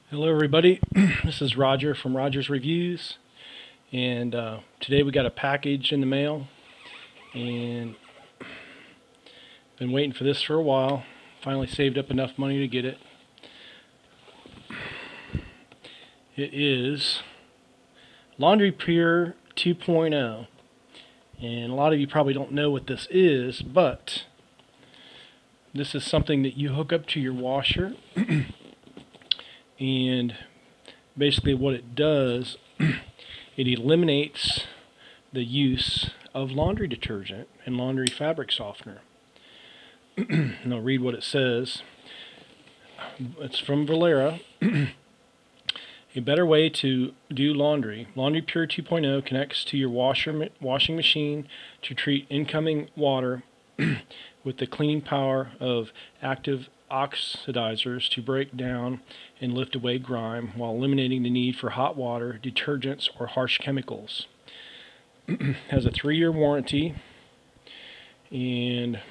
Hello everybody, this is Roger from Roger's Reviews, and today we got a package in the mail, and been waiting for this for a while. Finally saved up enough money to get it. It is LaundryPure 2.0, and a lot of you probably don't know what this is, but this is something that you hook up to your washer. And basically what it does, it eliminates the use of laundry detergent and laundry fabric softener. And I'll read what it says. It's from Vollara. A better way to do laundry. LaundryPure 2.0 connects to your washing machine to treat incoming water with the cleaning power of active oxidizers to break down and lift away grime while eliminating the need for hot water, detergents, or harsh chemicals. Has a 3-year warranty, and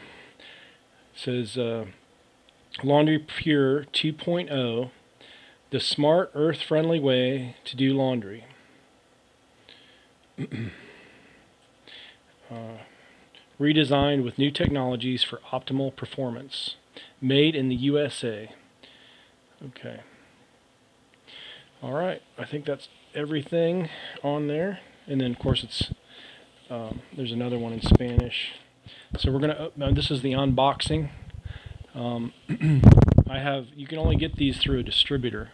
says LaundryPure 2.0, the smart, earth-friendly way to do laundry. Redesigned with new technologies for optimal performance. Made in the USA. Okay. Alright, I think that's everything on there. And then, of course, it's there's another one in Spanish. So we're going to, this is the unboxing. You can only get these through a distributor.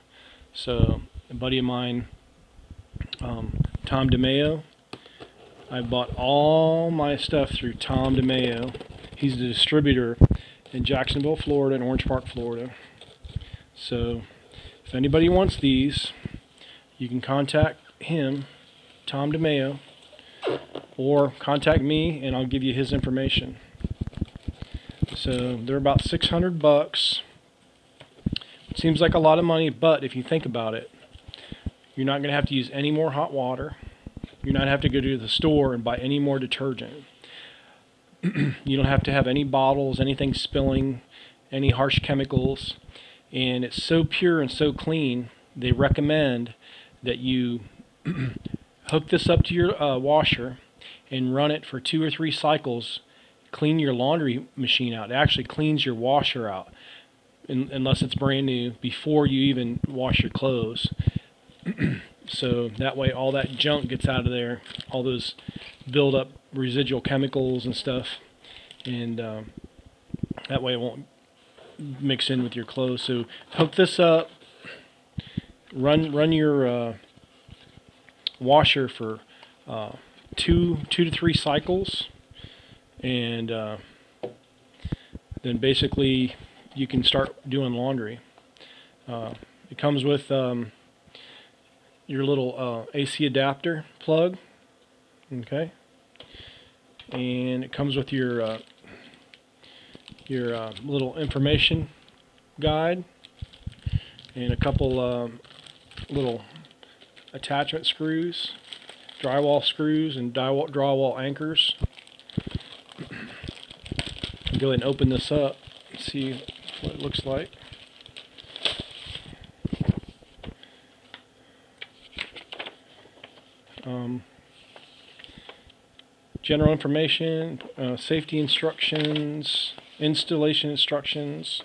So, a buddy of mine, Tom DeMayo, I bought all my stuff through Tom DeMayo. He's the distributor in Jacksonville, Florida, and Orange Park, Florida. So, if anybody wants these, you can contact him, Tom DeMayo, or contact me, and I'll give you his information. So, they're about $600. It seems like a lot of money, but if you think about it, you're not going to have to use any more hot water. You're not going to have to go to the store and buy any more detergent. You don't have to have any bottles, anything spilling, any harsh chemicals, and it's so pure and so clean. They recommend that you hook this up to your washer and run it for 2 or 3 cycles. Clean your laundry machine out. It actually cleans your washer out, unless it's brand new, before you even wash your clothes. So that way all that junk gets out of there, all those build up residual chemicals and stuff, and that way it won't mix in with your clothes. So hook this up, run your washer for 2 to 3 cycles, and then basically you can start doing laundry. It comes with your little AC adapter plug, okay, and it comes with your little information guide and a couple little attachment screws, drywall screws, and drywall anchors. I'll go ahead and open this up and see what it looks like. General information, safety instructions, installation instructions,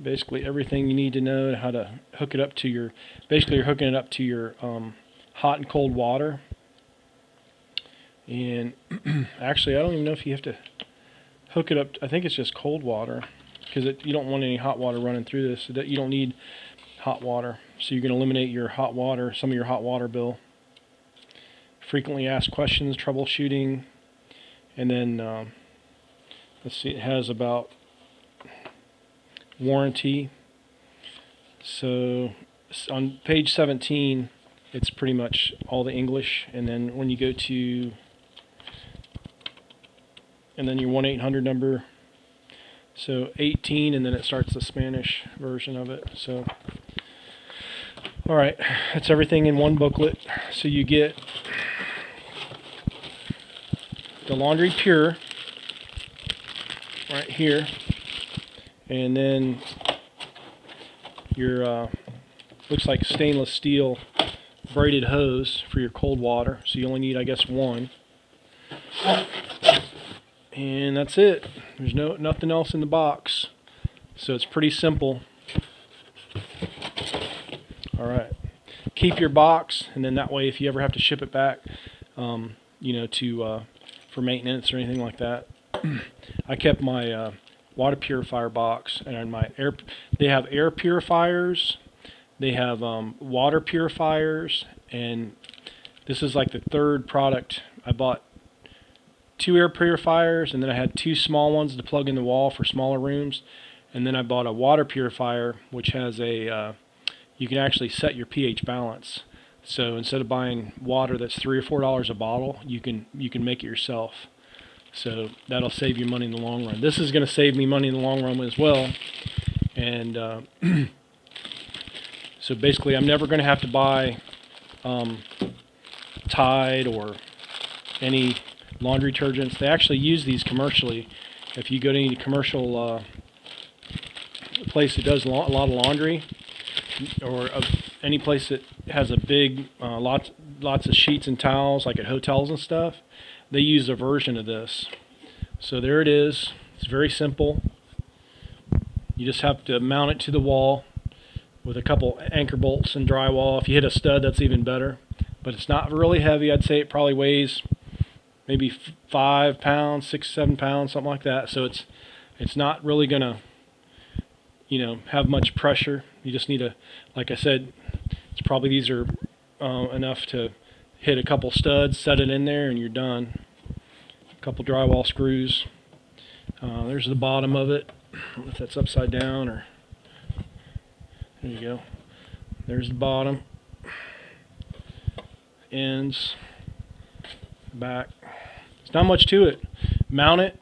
basically everything you need to know how to hook it up to your, basically you're hooking it up to your hot and cold water. And actually I don't even know if you have to hook it up, I think it's just cold water, because you don't want any hot water running through this. So that you don't need hot water, so you can eliminate your hot water, some of your hot water bill. Frequently asked questions, troubleshooting, and then let's see, it has about warranty. So on page 17 it's pretty much all the English, and then when you go to, and then your 1-800 number, so 18, and then it starts the Spanish version of it. So alright, that's everything in one booklet. So you get the LaundryPure right here. and then your looks like stainless steel braided hose for your cold water. So you only need, I guess, one. And that's it. There's nothing else in the box. So it's pretty simple. Alright. Keep your box, and then that way if you ever have to ship it back, you know, for maintenance or anything like that. I kept my water purifier box, and my they have air purifiers, they have water purifiers, and this is like the third product. I bought 2 air purifiers, and then I had 2 small ones to plug in the wall for smaller rooms, and then I bought a water purifier which has a you can actually set your pH balance. So instead of buying water that's $3 or $4 a bottle, you can make it yourself. So that'll save you money in the long run. This is going to save me money in the long run as well. And so basically, I'm never going to have to buy Tide or any laundry detergents. They actually use these commercially. If you go to any commercial place that does a lot of laundry, or any place that has a big lots of sheets and towels, like at hotels and stuff, they use a version of this. So there it is. It's very simple. You just have to mount it to the wall with a couple anchor bolts and drywall. If you hit a stud, that's even better. But it's not really heavy. I'd say it probably weighs maybe 5 pounds, 6, 7 pounds, something like that. So it's not really gonna, you know, have much pressure. You just need a, like I said, it's probably these are enough to hit a couple studs, set it in there, and you're done. A couple drywall screws. There's the bottom of it. I don't know if that's upside down or, there you go. There's the bottom. Ends. Back. There's not much to it. Mount it.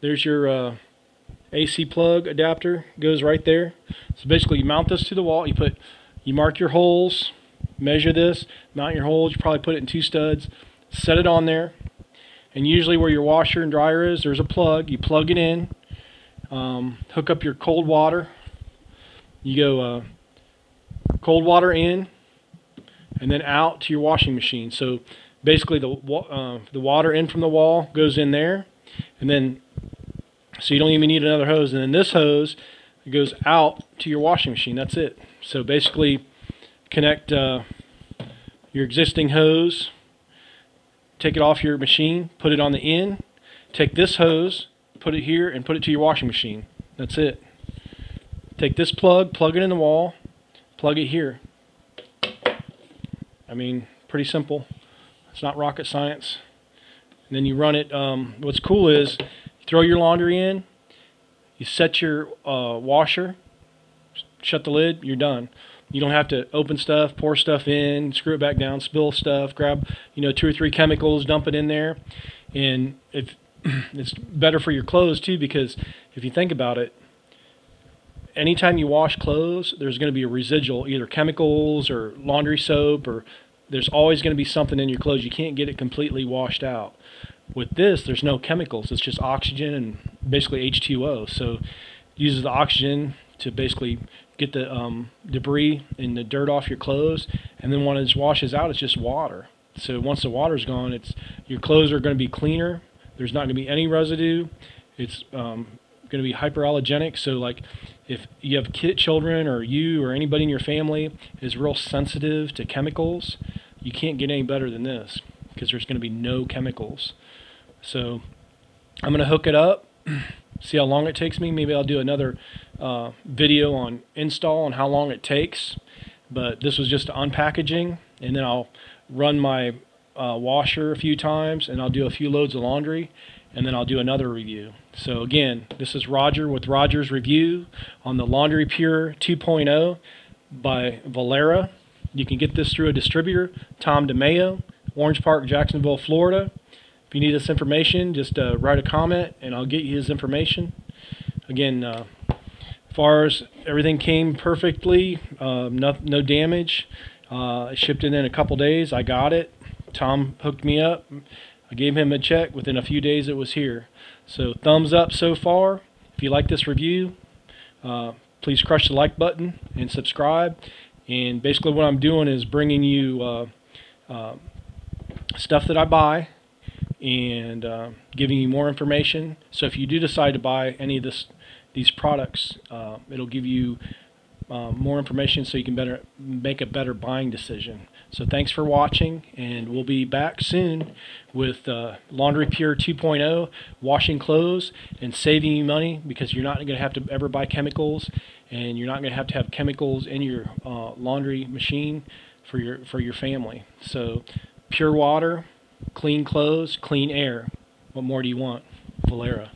There's your AC plug adapter. Goes right there. So basically you mount this to the wall. You mark your holes. Measure this. Mount your holes. You probably put it in 2 studs. Set it on there. And usually where your washer and dryer is, there's a plug. You plug it in. Hook up your cold water. You go cold water in, and then out to your washing machine. So basically the water in from the wall goes in there, and then so you don't even need another hose. And then this hose goes out to your washing machine. That's it. So basically connect your existing hose, take it off your machine, put it on the end, take this hose, put it here, and put it to your washing machine. That's it. Take this plug it in the wall, plug it here. I mean, pretty simple. It's not rocket science. And then you run it. What's cool is you throw your laundry in, you set your washer, shut the lid, you're done. You don't have to open stuff, pour stuff in, screw it back down, spill stuff, grab 2 or 3 chemicals, dump it in there. And it's better for your clothes too, because if you think about it, anytime you wash clothes, there's going to be a residual, either chemicals or laundry soap, or there's always going to be something in your clothes. You can't get it completely washed out. With this, there's no chemicals. It's just oxygen and basically H2O. So it uses the oxygen to basically get the debris and the dirt off your clothes, and then when it washes out, it's just water. So once the water's gone, your clothes are going to be cleaner. There's not going to be any residue. It's going to be hyperallergenic. So like if you have children, or you or anybody in your family is real sensitive to chemicals, you can't get any better than this, because there's going to be no chemicals. So I'm going to hook it up, see how long it takes me. Maybe I'll do another video on install and how long it takes. But this was just unpackaging, and then I'll run my washer a few times, and I'll do a few loads of laundry, and then I'll do another review. So again, this is Roger with Roger's Review on the LaundryPure 2.0 by Vollara. You can get this through a distributor, Tom DeMayo, Orange Park, Jacksonville, Florida. If you need this information, just write a comment, and I'll get you his information. Again, as far as everything came perfectly, no damage. It shipped in a couple days. I got it. Tom hooked me up. I gave him a check. Within a few days it was here. So thumbs up so far. If you like this review, please crush the like button and subscribe. And basically what I'm doing is bringing you stuff that I buy and giving you more information. So if you do decide to buy any of these products, it'll give you more information so you can make a better buying decision. So thanks for watching, and we'll be back soon with LaundryPure 2.0, washing clothes and saving you money, because you're not going to have to ever buy chemicals, and you're not going to have chemicals in your laundry machine for your family. So pure water, clean clothes, clean air. What more do you want? Vollara.